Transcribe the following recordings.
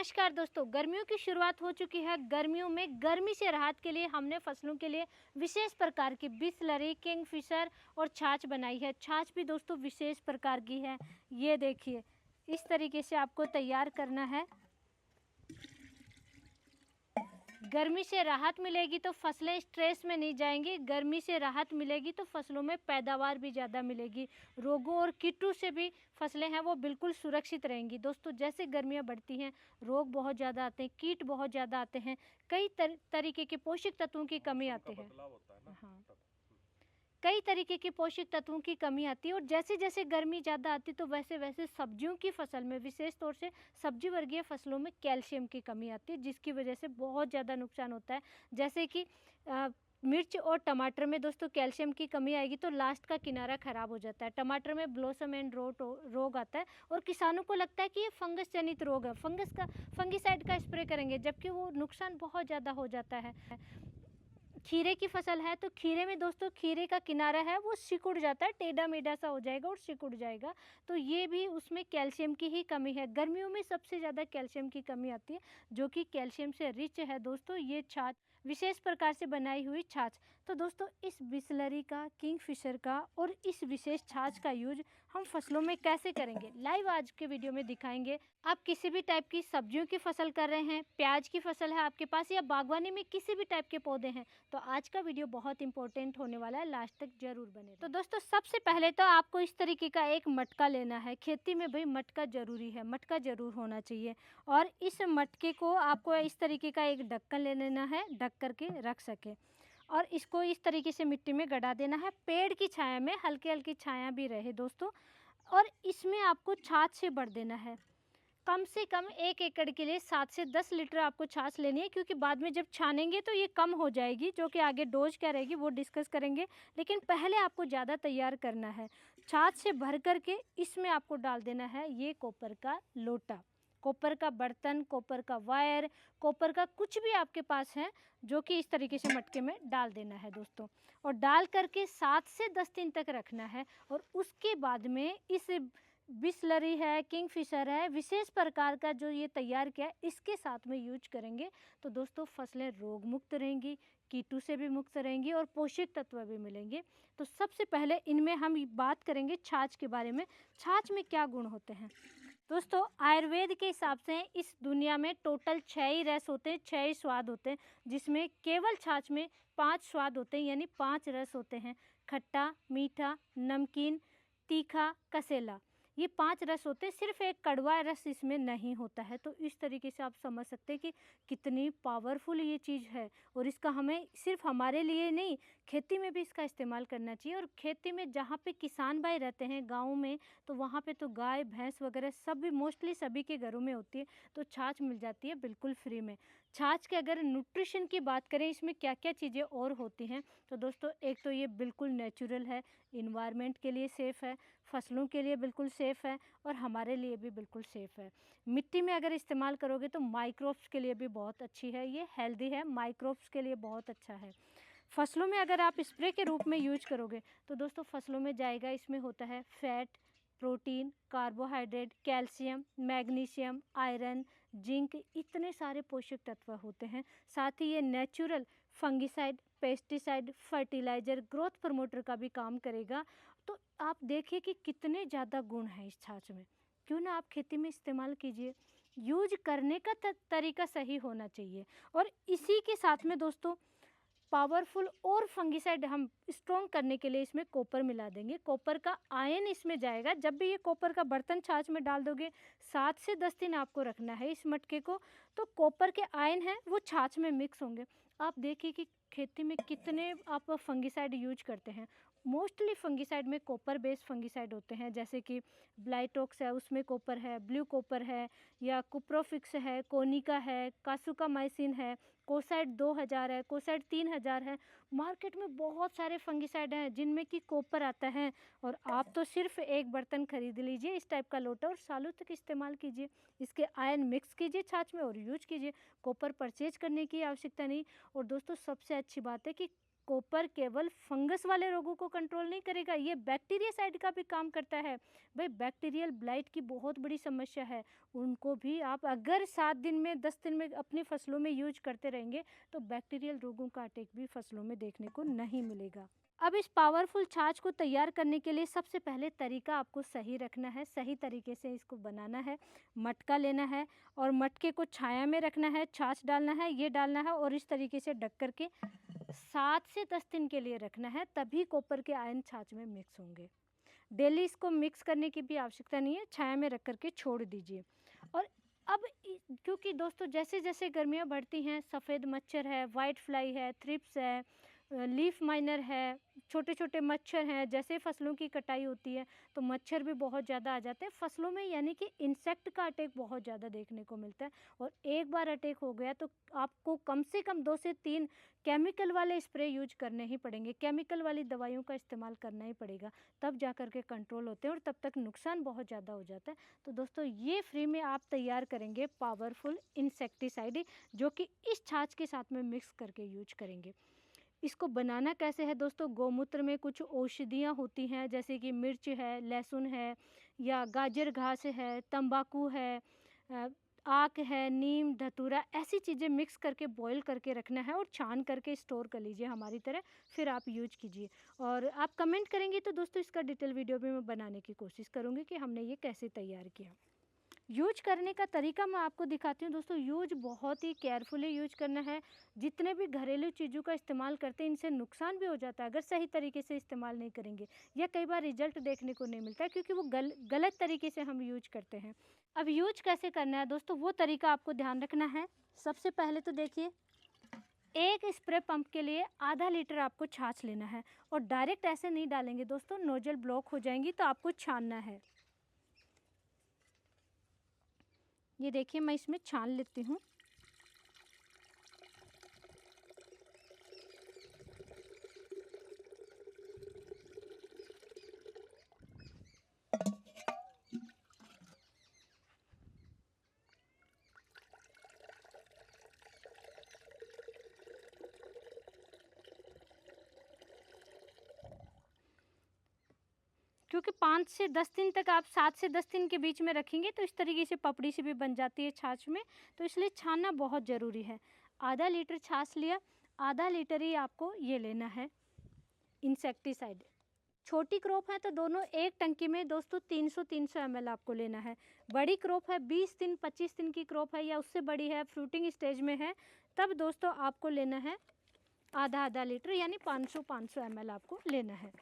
नमस्कार दोस्तों, गर्मियों की शुरुआत हो चुकी है। गर्मियों में गर्मी से राहत के लिए हमने फसलों के लिए विशेष प्रकार की बिसलरी, किंगफिशर और छाछ बनाई है। छाछ भी दोस्तों विशेष प्रकार की है। ये देखिए, इस तरीके से आपको तैयार करना है। गर्मी से राहत मिलेगी तो फसलें स्ट्रेस में नहीं जाएंगी। गर्मी से राहत मिलेगी तो फसलों में पैदावार भी ज़्यादा मिलेगी। रोगों और कीटों से भी फसलें हैं वो बिल्कुल सुरक्षित रहेंगी। दोस्तों, जैसे गर्मियां बढ़ती हैं, रोग बहुत ज़्यादा आते हैं, कीट बहुत ज़्यादा आते हैं, कई तरीके के पोषक तत्वों की कमी आती है। हाँ, कई तरीके के पोषक तत्वों की कमी आती है। और जैसे जैसे गर्मी ज़्यादा आती है तो वैसे वैसे सब्जियों की फसल में, विशेष तौर से सब्जी वर्गीय फसलों में कैल्शियम की कमी आती है, जिसकी वजह से बहुत ज़्यादा नुकसान होता है। जैसे कि मिर्च और टमाटर में दोस्तों कैल्शियम की कमी आएगी तो लास्ट का किनारा खराब हो जाता है। टमाटर में ब्लॉसम एंड रोट रोग आता है और किसानों को लगता है कि ये फंगस जनित रोग है, फंगिसाइड का स्प्रे करेंगे, जबकि वो नुकसान बहुत ज़्यादा हो जाता है। खीरे की फसल है तो खीरे में दोस्तों खीरे का किनारा है वो सिकुड़ जाता है, टेढ़ा मेढ़ा सा हो जाएगा और सिकुड़ जाएगा। तो ये भी उसमें कैल्शियम की ही कमी है। गर्मियों में सबसे ज़्यादा कैल्शियम की कमी आती है, जो कि कैल्शियम से रिच है दोस्तों ये छाछ, विशेष प्रकार से बनाई हुई छाछ। तो दोस्तों, इस बिसलरी का, किंगफिशर का और इस विशेष छाछ का यूज हम फसलों में कैसे करेंगे, लाइव आज के वीडियो में दिखाएंगे। आप किसी भी टाइप की सब्जियों की फसल कर रहे हैं, प्याज की फसल है आपके पास, या बागवानी में किसी भी टाइप के पौधे हैं, तो आज का वीडियो बहुत इंपॉर्टेंट होने वाला है, लास्ट तक जरूर बने। तो दोस्तों, सबसे पहले तो आपको इस तरीके का एक मटका लेना है। खेती में भाई मटका जरूरी है, मटका जरूर होना चाहिए। और इस मटके को आपको इस तरीके का एक ढक्कन ले लेना है, ढक करके रख सके। और इसको इस तरीके से मिट्टी में गड़ा देना है, पेड़ की छाया में, हल्की हल्की छाया भी रहे दोस्तों। और इसमें आपको छाछ से भर देना है। कम से कम 1 एकड़ के लिए 7 से 10 लीटर आपको छाछ लेनी है, क्योंकि बाद में जब छानेंगे तो ये कम हो जाएगी, जो कि आगे डोज क्या रहेगी वो डिस्कस करेंगे। लेकिन पहले आपको ज़्यादा तैयार करना है। छाछ से भर करके इसमें आपको डाल देना है ये कॉपर का लोटा, कॉपर का बर्तन, कॉपर का वायर, कॉपर का कुछ भी आपके पास है, जो कि इस तरीके से मटके में डाल देना है दोस्तों। और डाल करके 7 से 10 दिन तक रखना है। और उसके बाद में इस बिसलरी है, किंगफिशर है, विशेष प्रकार का जो ये तैयार किया है, इसके साथ में यूज करेंगे तो दोस्तों फसलें रोग मुक्त रहेंगी, कीटों से भी मुक्त रहेंगी और पोषक तत्व भी मिलेंगे। तो सबसे पहले इनमें हम बात करेंगे छाछ के बारे में। छाछ में क्या गुण होते हैं दोस्तों? आयुर्वेद के हिसाब से इस दुनिया में टोटल 6 ही रस होते हैं, 6 ही स्वाद होते हैं, जिसमें केवल छाछ में 5 स्वाद होते हैं, यानी 5 रस होते हैं। खट्टा, मीठा, नमकीन, तीखा, कसेला, ये 5 रस होते हैं। सिर्फ एक कड़वा रस इसमें नहीं होता है। तो इस तरीके से आप समझ सकते हैं कि कितनी पावरफुल ये चीज़ है। और इसका हमें सिर्फ हमारे लिए नहीं, खेती में भी इसका इस्तेमाल करना चाहिए। और खेती में जहाँ पे किसान भाई रहते हैं गाँव में, तो वहाँ पे तो गाय भैंस वगैरह सब भी मोस्टली सभी के घरों में होती है, तो छाछ मिल जाती है बिल्कुल फ्री में। छाछ के अगर न्यूट्रिशन की बात करें, इसमें क्या क्या चीज़ें और होती हैं, तो दोस्तों एक तो ये बिल्कुल नेचुरल है, इन्वायरमेंट के लिए सेफ़ है, फसलों के लिए बिल्कुल सेफ़ है और हमारे लिए भी बिल्कुल सेफ़ है। मिट्टी में अगर इस्तेमाल करोगे तो माइक्रोब्स के लिए भी बहुत अच्छी है, ये हेल्दी है, माइक्रोब्स के लिए बहुत अच्छा है। फसलों में अगर आप स्प्रे के रूप में यूज करोगे तो दोस्तों फसलों में जाएगा, इसमें होता है fat, protein, carbohydrate, calcium, magnesium, iron, zinc, इतने सारे पोषक तत्व होते हैं। साथ ही ये natural fungicide, pesticide, fertiliser, growth promoter का भी काम करेगा। तो आप देखिए कि कितने ज़्यादा गुण हैं इस छाछ में। क्यों ना आप खेती में इस्तेमाल कीजिए। यूज करने का तरीका सही होना चाहिए। और इसी के साथ में दोस्तों पावरफुल और फंगिसाइड हम स्ट्रॉन्ग करने के लिए इसमें कॉपर मिला देंगे। कॉपर का आयन इसमें जाएगा। जब भी ये कॉपर का बर्तन छाछ में डाल दोगे, 7 से 10 दिन आपको रखना है इस मटके को, तो कॉपर के आयन हैं वो छाछ में मिक्स होंगे। आप देखिए कि खेती में कितने आप फंगिसाइड यूज करते हैं। मोस्टली फंगिसाइड में कॉपर बेस्ड फंगिसाइड होते हैं, जैसे कि ब्लाइटॉक्स है उसमें कॉपर है, ब्लू कॉपर है, या कुप्रोफिक्स है, कोनिका है, कासुकामाइसिन है, कोसाइड 2000 है, कोसाइड 3000 है। मार्केट में बहुत सारे फंगिसाइड हैं जिनमें कि कॉपर आता है। और आप तो सिर्फ एक बर्तन खरीद लीजिए इस टाइप का लोटा और सालों तक इस्तेमाल कीजिए। इसके आयन मिक्स कीजिए छाछ में और यूज कीजिए। कॉपर परचेज करने की आवश्यकता नहीं। और दोस्तों सबसे अच्छी बात है कि कॉपर केवल फंगस वाले रोगों को कंट्रोल नहीं करेगा, ये बैक्टीरियासाइड का भी काम करता है। भाई बैक्टीरियल ब्लाइट की बहुत बड़ी समस्या है, उनको भी आप अगर 7 दिन में 10 दिन में अपनी फसलों में यूज करते रहेंगे तो बैक्टीरियल रोगों का अटैक भी फसलों में देखने को नहीं मिलेगा। अब इस पावरफुल छाछ को तैयार करने के लिए सबसे पहले तरीका आपको सही रखना है, सही तरीके से इसको बनाना है। मटका लेना है और मटके को छाया में रखना है, छाछ डालना है, ये डालना है और इस तरीके से ढक करके 7 से 10 दिन के लिए रखना है, तभी कॉपर के आयन छाछ में मिक्स होंगे। डेली इसको मिक्स करने की भी आवश्यकता नहीं है, छाया में रख करके छोड़ दीजिए। और अब क्योंकि दोस्तों जैसे जैसे गर्मियाँ बढ़ती हैं, सफ़ेद मच्छर है, वाइट फ्लाई है, थ्रिप्स है, लीफ माइनर है, छोटे छोटे मच्छर हैं, जैसे फसलों की कटाई होती है तो मच्छर भी बहुत ज़्यादा आ जाते हैं फसलों में, यानी कि इंसेक्ट का अटैक बहुत ज़्यादा देखने को मिलता है। और एक बार अटैक हो गया तो आपको कम से कम 2 से 3 केमिकल वाले स्प्रे यूज करने ही पड़ेंगे, केमिकल वाली दवाइयों का इस्तेमाल करना ही पड़ेगा, तब जा कर के कंट्रोल होते हैं और तब तक नुकसान बहुत ज़्यादा हो जाता है। तो दोस्तों ये फ्री में आप तैयार करेंगे पावरफुल इंसेक्टिसाइड, जो कि इस छाछ के साथ में मिक्स करके यूज करेंगे। इसको बनाना कैसे है दोस्तों, गौमूत्र में कुछ औषधियाँ होती हैं, जैसे कि मिर्च है, लहसुन है, या गाजर घास है, तंबाकू है, आक है, नीम, धतूरा, ऐसी चीज़ें मिक्स करके बॉईल करके रखना है और छान करके स्टोर कर लीजिए हमारी तरह, फिर आप यूज कीजिए। और आप कमेंट करेंगे तो दोस्तों इसका डिटेल वीडियो भी मैं बनाने की कोशिश करूँगी कि हमने ये कैसे तैयार किया। यूज करने का तरीका मैं आपको दिखाती हूँ दोस्तों। यूज बहुत ही केयरफुली यूज करना है। जितने भी घरेलू चीज़ों का इस्तेमाल करते हैं इनसे नुकसान भी हो जाता है अगर सही तरीके से इस्तेमाल नहीं करेंगे, या कई बार रिजल्ट देखने को नहीं मिलता है क्योंकि वो गलत तरीके से हम यूज करते हैं। अब यूज कैसे करना है दोस्तों, वो तरीका आपको ध्यान रखना है। सबसे पहले तो देखिए, एक स्प्रे पंप के लिए आधा लीटर आपको छाछ लेना है और डायरेक्ट ऐसे नहीं डालेंगे दोस्तों, नोजल ब्लॉक हो जाएंगी, तो आपको छानना है। ये देखिए मैं इसमें छान लेती हूँ। क्योंकि 5 से 10 दिन तक आप 7 से 10 दिन के बीच में रखेंगे तो इस तरीके से पपड़ी से भी बन जाती है छाछ में, तो इसलिए छानना बहुत ज़रूरी है। आधा लीटर छाछ लिया, आधा लीटर ही आपको ये लेना है इंसेक्टिसाइड। छोटी क्रॉप है तो दोनों एक टंकी में दोस्तों 300 ml आपको लेना है। बड़ी क्रॉप है, 20 दिन 25 दिन की क्रॉप है या उससे बड़ी है, फ्रूटिंग स्टेज में है, तब दोस्तों आपको लेना है आधा आधा लीटर, यानी 500 ml आपको लेना है।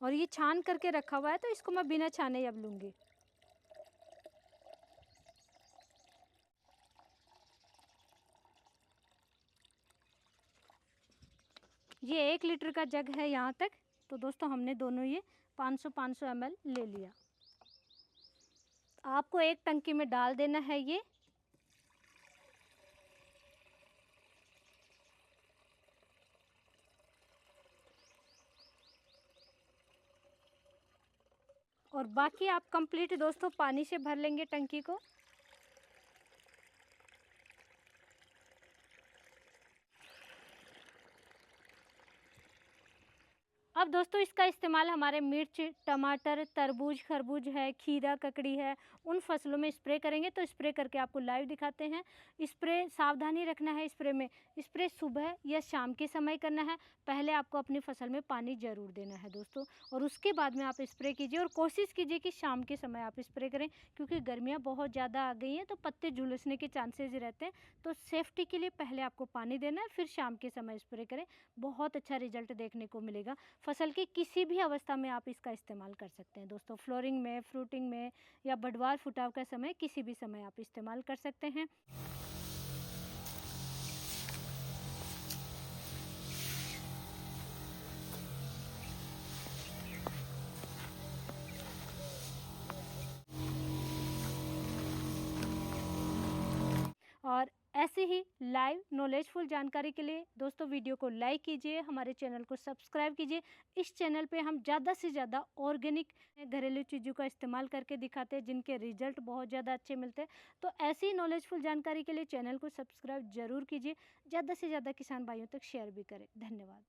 और ये छान करके रखा हुआ है तो इसको मैं बिना छाने अब लूँगी। ये 1 लीटर का जग है यहाँ तक, तो दोस्तों हमने दोनों ये 500 ml ले लिया। आपको एक टंकी में डाल देना है ये। और बाकी आप कंप्लीट दोस्तों पानी से भर लेंगे टंकी को। अब दोस्तों इसका इस्तेमाल हमारे मिर्च, टमाटर, तरबूज, खरबूज है, खीरा, ककड़ी है, उन फसलों में स्प्रे करेंगे, तो स्प्रे करके आपको लाइव दिखाते हैं। स्प्रे सावधानी रखना है, स्प्रे में स्प्रे सुबह या शाम के समय करना है। पहले आपको अपनी फसल में पानी ज़रूर देना है दोस्तों, और उसके बाद में आप स्प्रे कीजिए। और कोशिश कीजिए कि शाम के समय आप स्प्रे करें, क्योंकि गर्मियाँ बहुत ज़्यादा आ गई हैं तो पत्ते झुलसने के चांसेस रहते हैं। तो सेफ्टी के लिए पहले आपको पानी देना है, फिर शाम के समय स्प्रे करें, बहुत अच्छा रिजल्ट देखने को मिलेगा। फसल की किसी भी अवस्था में आप इसका इस्तेमाल कर सकते हैं दोस्तों, फ्लोरिंग में, फ्रूटिंग में, या बढ़वार फुटाव का समय, किसी भी समय आप इस्तेमाल कर सकते हैं। और ऐसी ही लाइव नॉलेजफुल जानकारी के लिए दोस्तों वीडियो को लाइक कीजिए, हमारे चैनल को सब्सक्राइब कीजिए। इस चैनल पे हम ज़्यादा से ज़्यादा ऑर्गेनिक घरेलू चीज़ों का इस्तेमाल करके दिखाते हैं, जिनके रिजल्ट बहुत ज़्यादा अच्छे मिलते हैं। तो ऐसी ही नॉलेजफुल जानकारी के लिए चैनल को सब्सक्राइब जरूर कीजिए, ज़्यादा से ज़्यादा किसान भाइयों तक शेयर भी करें। धन्यवाद।